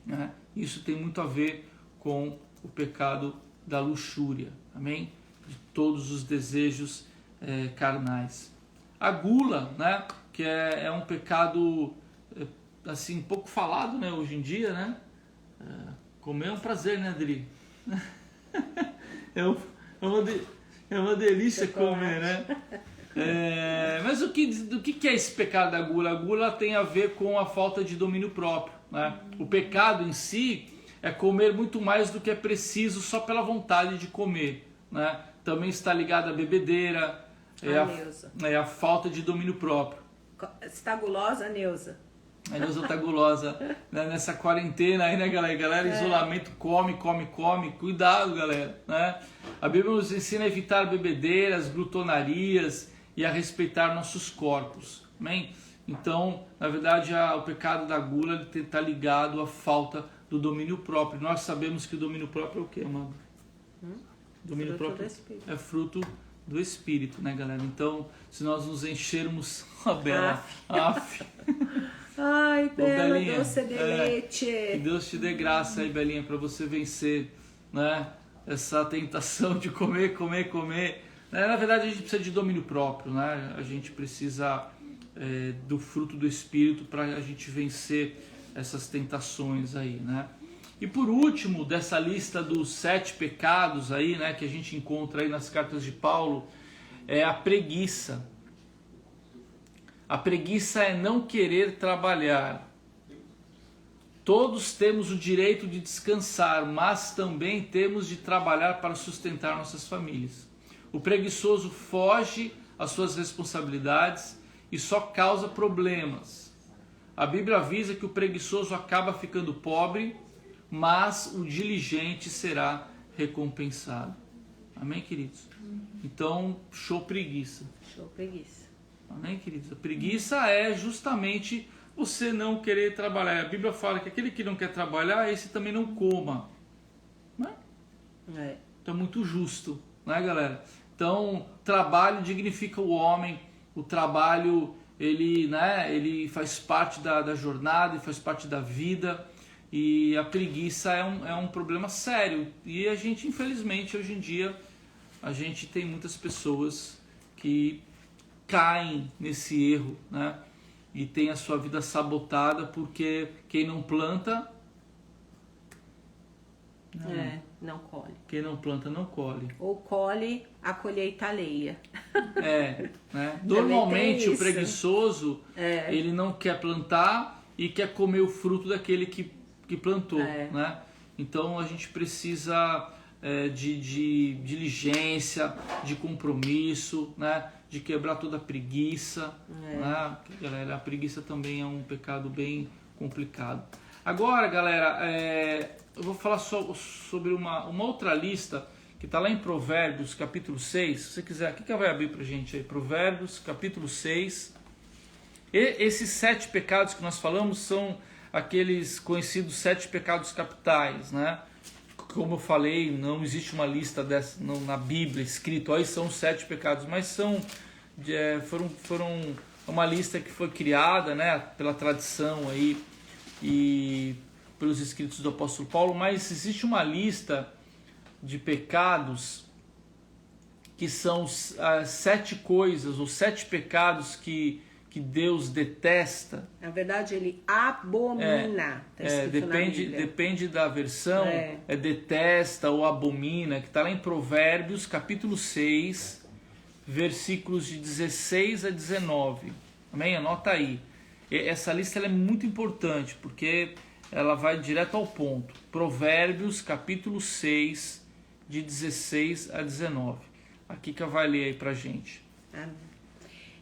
Né? Isso tem muito a ver com o pecado da luxúria, amém? De todos os desejos carnais. A gula, né, que é um pecado assim pouco falado, né, hoje em dia, né? Comer é um prazer, né, Adri? É uma delícia comer, né? Mas do que é esse pecado da gula? A gula tem a ver com a falta de domínio próprio, né? O pecado em si é comer muito mais do que é preciso só pela vontade de comer, né? Também está ligado à bebedeira, a falta de domínio próprio. Você está gulosa, Neuza? A Neuza está gulosa, né? Nessa quarentena aí, né, galera? Galera, isolamento, come. Cuidado, galera, né? A Bíblia nos ensina a evitar bebedeiras, glutonarias e a respeitar nossos corpos, amém? Então, na verdade, o pecado da gula está ligado à falta do domínio próprio. Nós sabemos que o domínio próprio é o quê, amado? Domínio próprio é fruto do Espírito, né, galera? Então, se nós nos enchermos, Bela, ai, Bela, doce de leite. Que Deus te dê graça aí, Belinha, para você vencer, né, essa tentação de comer. Na verdade, a gente precisa de domínio próprio, né? A gente precisa do fruto do Espírito para a gente vencer essas tentações aí, né? E por último, dessa lista dos 7 pecados aí, né, que a gente encontra aí nas cartas de Paulo, é a preguiça. A preguiça é não querer trabalhar. Todos temos o direito de descansar, mas também temos de trabalhar para sustentar nossas famílias. O preguiçoso foge às suas responsabilidades e só causa problemas. A Bíblia avisa que o preguiçoso acaba ficando pobre, mas o diligente será recompensado. Amém, queridos? Então, show preguiça. Show preguiça. Amém, queridos? A preguiça é justamente você não querer trabalhar. A Bíblia fala que aquele que não quer trabalhar, esse também não coma. Né? Então é muito justo, né, galera? Então, trabalho dignifica o homem. O trabalho, ele faz parte da jornada, faz parte da vida. E a preguiça é um problema sério. E a gente, infelizmente, hoje em dia, a gente tem muitas pessoas que caem nesse erro, né? E tem a sua vida sabotada porque quem não planta... não colhe. Quem não planta, não colhe. Ou colhe, a colheita alheia. Né? Normalmente o preguiçoso, ele não quer plantar e quer comer o fruto daquele que plantou, né? Então a gente precisa de diligência, de compromisso, né? De quebrar toda a preguiça, né? Galera, a preguiça também é um pecado bem complicado. Agora, galera, eu vou falar sobre uma outra lista que está lá em Provérbios, capítulo 6. Se você quiser, o que vai abrir pra gente aí? Provérbios, capítulo 6. E esses 7 pecados que nós falamos são aqueles conhecidos 7 pecados capitais, né? Como eu falei, não existe uma lista dessa na Bíblia escrito, aí são 7 pecados, mas foram uma lista que foi criada, né, pela tradição aí e pelos escritos do apóstolo Paulo, mas existe uma lista de pecados que são as 7 coisas, ou 7 pecados que Deus detesta. Na verdade, ele abomina. Depende da versão, detesta ou abomina, que está lá em Provérbios, capítulo 6, versículos de 16 a 19. Amém? Anota aí. Essa lista ela é muito importante, porque ela vai direto ao ponto. Provérbios, capítulo 6, de 16 a 19. Aqui que vai ler aí pra gente. Amém.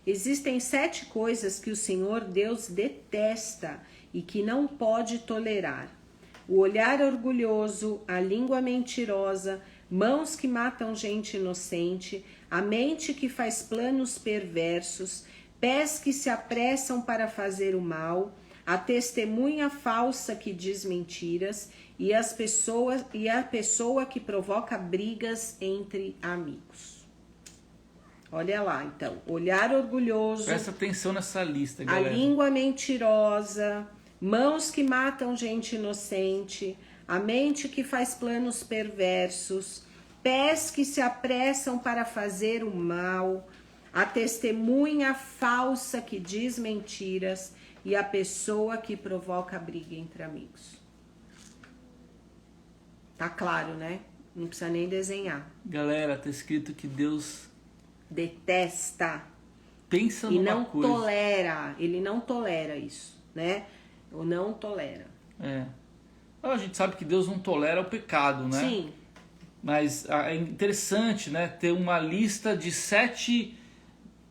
Existem 7 coisas que o Senhor Deus detesta e que não pode tolerar: o olhar orgulhoso, a língua mentirosa, mãos que matam gente inocente, a mente que faz planos perversos, pés que se apressam para fazer o mal, a testemunha falsa que diz mentiras e a pessoa que provoca brigas entre amigos. Olha lá, então, olhar orgulhoso. Presta atenção nessa lista, galera. A língua mentirosa, mãos que matam gente inocente, a mente que faz planos perversos, pés que se apressam para fazer o mal, a testemunha falsa que diz mentiras e a pessoa que provoca briga entre amigos. Tá claro, né? Não precisa nem desenhar. Galera, tá escrito que Deus detesta pensa e numa não coisa. tolera. Ele não tolera isso, né? Ou não tolera. A gente sabe que Deus não tolera o pecado, né? Sim. Mas é interessante, né, ter uma lista de 7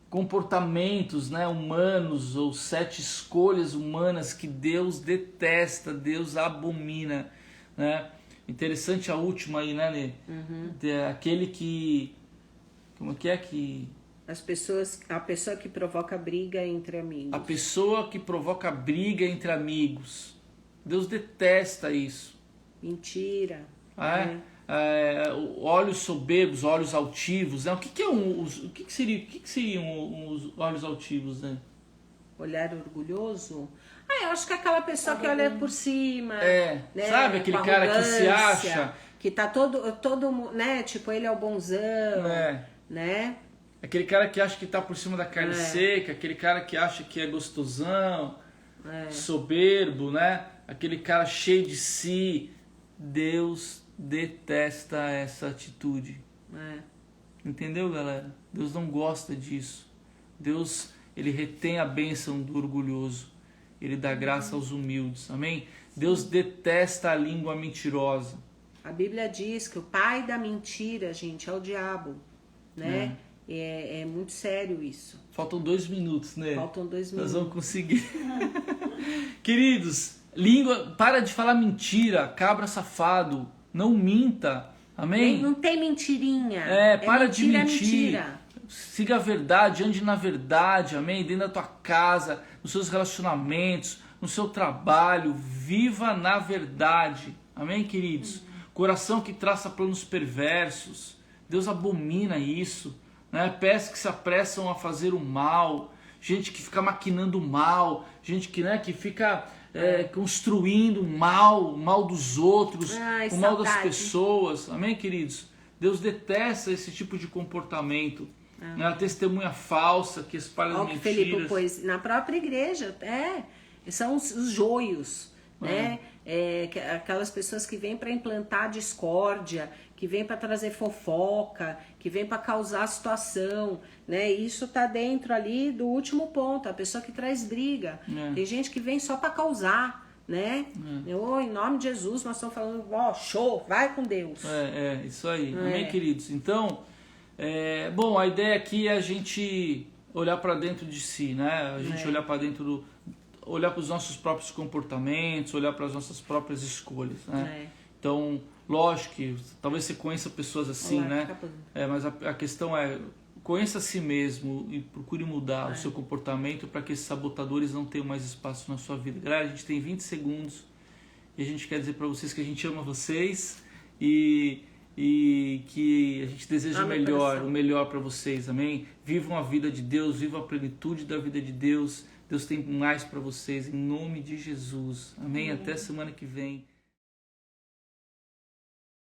comportamentos, né, humanos, ou 7 escolhas humanas que Deus detesta, Deus abomina, né? Interessante a última aí, né, Nê? Aquele que... Como que é que... A pessoa que provoca briga entre amigos. A pessoa que provoca briga entre amigos. Deus detesta isso. Mentira. Olhos soberbos, olhos altivos, né? O que seriam os olhos altivos, né? Olhar orgulhoso? Eu acho que é aquela pessoa que olha por cima. Né? Sabe aquele cara que se acha... Que tá todo, né? Tipo, ele é o bonzão, né? Aquele cara que acha que tá por cima da carne seca, aquele cara que acha que é gostosão, soberbo, né? Aquele cara cheio de si. Deus detesta essa atitude. Entendeu, galera? Deus não gosta disso. Deus, ele retém a bênção do orgulhoso. Ele dá graça aos humildes. Amém? Deus detesta a língua mentirosa. A Bíblia diz que o pai da mentira, gente, é o diabo, né? É muito sério isso. Faltam 2 minutos, né? Faltam 2 minutos. Nós vamos conseguir. Queridos, para de falar mentira, cabra safado, não minta, amém? Não tem mentirinha. Para de mentir. Mentira. Siga a verdade, ande na verdade, amém? Dentro da tua casa, nos seus relacionamentos, no seu trabalho, viva na verdade, amém, queridos? Coração que traça planos perversos, Deus abomina isso, né? Pés que se apressam a fazer o mal, gente que fica maquinando o mal, gente que, né, que fica construindo o mal dos outros, o mal das pessoas, amém, queridos? Deus detesta esse tipo de comportamento, né? A testemunha falsa que espalha mentiras. Felipe pôs na própria igreja, são os joios, né? Aquelas pessoas que vêm para implantar discórdia, que vêm para trazer fofoca, que vêm para causar situação, né? Isso tá dentro ali do último ponto, a pessoa que traz briga. Tem gente que vem só para causar, né? Em nome de Jesus, nós estamos falando, show, vai com Deus. Isso aí, amém, queridos? Então, bom, a ideia aqui é a gente olhar para dentro de si, né? A gente olhar para dentro olhar para os nossos próprios comportamentos, olhar para as nossas próprias escolhas, né? Então, lógico que talvez você conheça pessoas assim, né? Mas a questão é, conheça a si mesmo e procure mudar o seu comportamento para que esses sabotadores não tenham mais espaço na sua vida. Galera, a gente tem 20 segundos e a gente quer dizer para vocês que a gente ama vocês e que a gente deseja o melhor para vocês, amém? Vivam a vida de Deus, vivam a plenitude da vida de Deus. Deus tem mais para vocês, em nome de Jesus, amém? Até semana que vem.